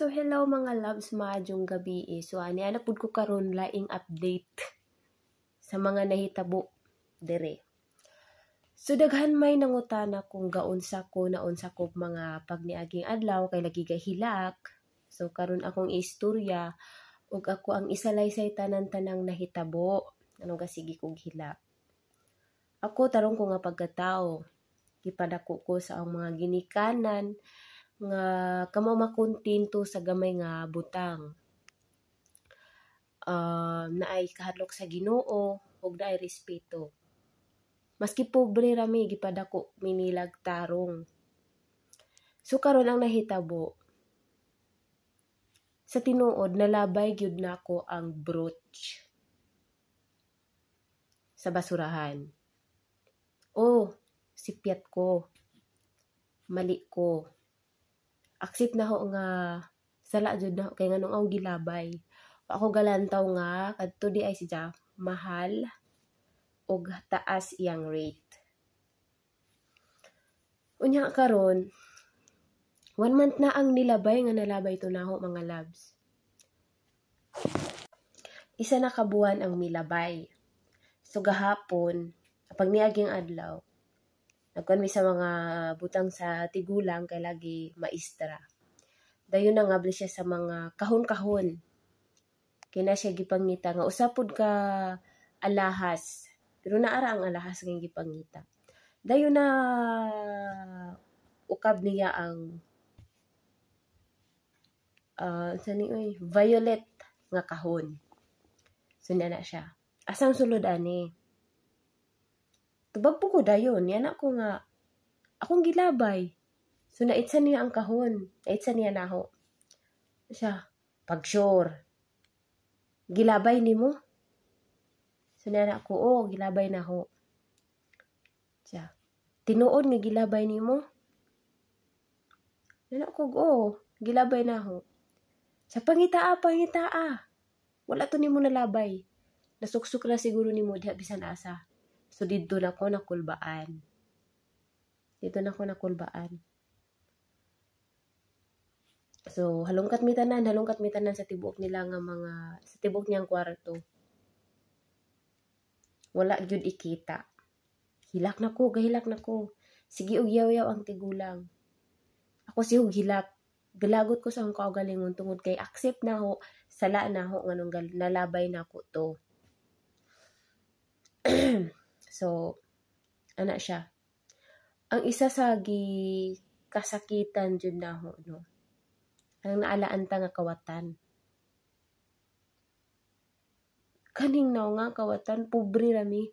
So hello mga loves, maadjong gabi So ani ana pud ko karon laing update sa mga nahitabo dire. So daghan may nangutana kung gaunsa ko naunsa ko mga pagniaging adlaw kay lagi hilak. So karon akong istorya ug ako ang isalaysay tanan-tanang nahitabo anong gasigi kog hilak. Ako tarong ko nga pagkatao gipadako ko sa ang mga ginikanan nga kamo makontento sa gamay nga butang. Naay kahadlok sa Ginoo ug naay respeto. Maski pobre rami gipadako minilag tarong. So karon ang nahitabo sa tinuod nalabay gyud nako ang brooch sa basurahan. Sipyat ko. Mali ko. Accept na ho nga sala jud na kay nganong ang gilabay. Ako galantaw nga kadto di ay siya mahal og taas iyang rate. Unya karon 1 month na ang nilabay nga nalabay to naho mga loves. Isa na kabuan ang milabay. So gahapon pag niaging adlaw nagkuan mi sa mga butang sa tigulang kay lagi maestra. Dayon na ngabli siya sa mga kahon-kahon. Kina siya gipangita nga usapod ka alahas. Pero naara ang alahas nga gipangita. Dayon na ukab niya ang violet nga kahon. So na siya. Asang sulod ani? Tubag po ko dayon, yan ako nga, akong gilabay. So, naitsan niya ang kahon. Naitsan niya naho. Siya, pag-sure. Gilabay ni mo? So, na ako, gilabay na ho. Siya, tinuod ni gilabay ni mo? Yan ako, gilabay na ho. Siya, pangitaa. Wala to ni mo nalabay. Nasuksok na siguro ni mo, diha bisan asa. So, dito na ko nakulbaan. So, halungkat mi tanan sa tibok nila nga mga, sa tibok niyang kwarto. Wala gyud ikita. Gahilak na ko. Sige, ugyaw-yaw ang tigulang. Ako si hilak. Galagot ko sa akong kaugalingon tungod kay accept na ho, sala na ho, nganong nalabay na ko to. So, ana siya. Ang isa sa kasakitan jud naho no. Ang naalaan ta nga kawatan. Kaning naw nga kawatan pobre rami.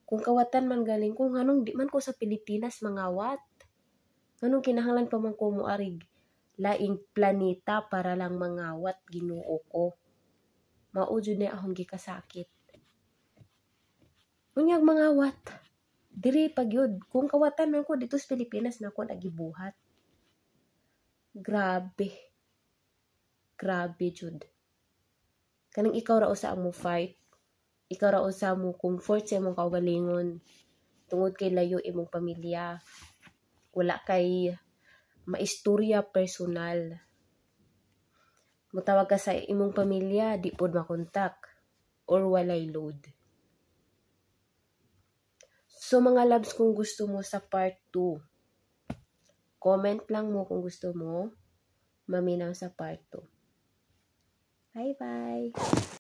Kung kawatan man galing ko nganong di man ko sa Pilipinas mangawat. Nganong kinahanglan pa man ko moarig laing planeta para lang mangawat Ginoo ko. Mao jud na akong gikasakit. Unyag mangawat. Diri pagyud. Kung kawatan man ko dito sa Pilipinas na ko nagibuhat. Grabe jud. Kanang ikaw ra usa mo fight. Ikaw ra usa mo comfort sa imong kaugalingon. Tungod kay layo imong pamilya. Wala kay maistorya personal. Mutawag ka sa imong pamilya, di pod makontak or walay load. So mga loves, kung gusto mo sa part 2, comment lang mo kung gusto mo maminaw sa part 2. Bye-bye!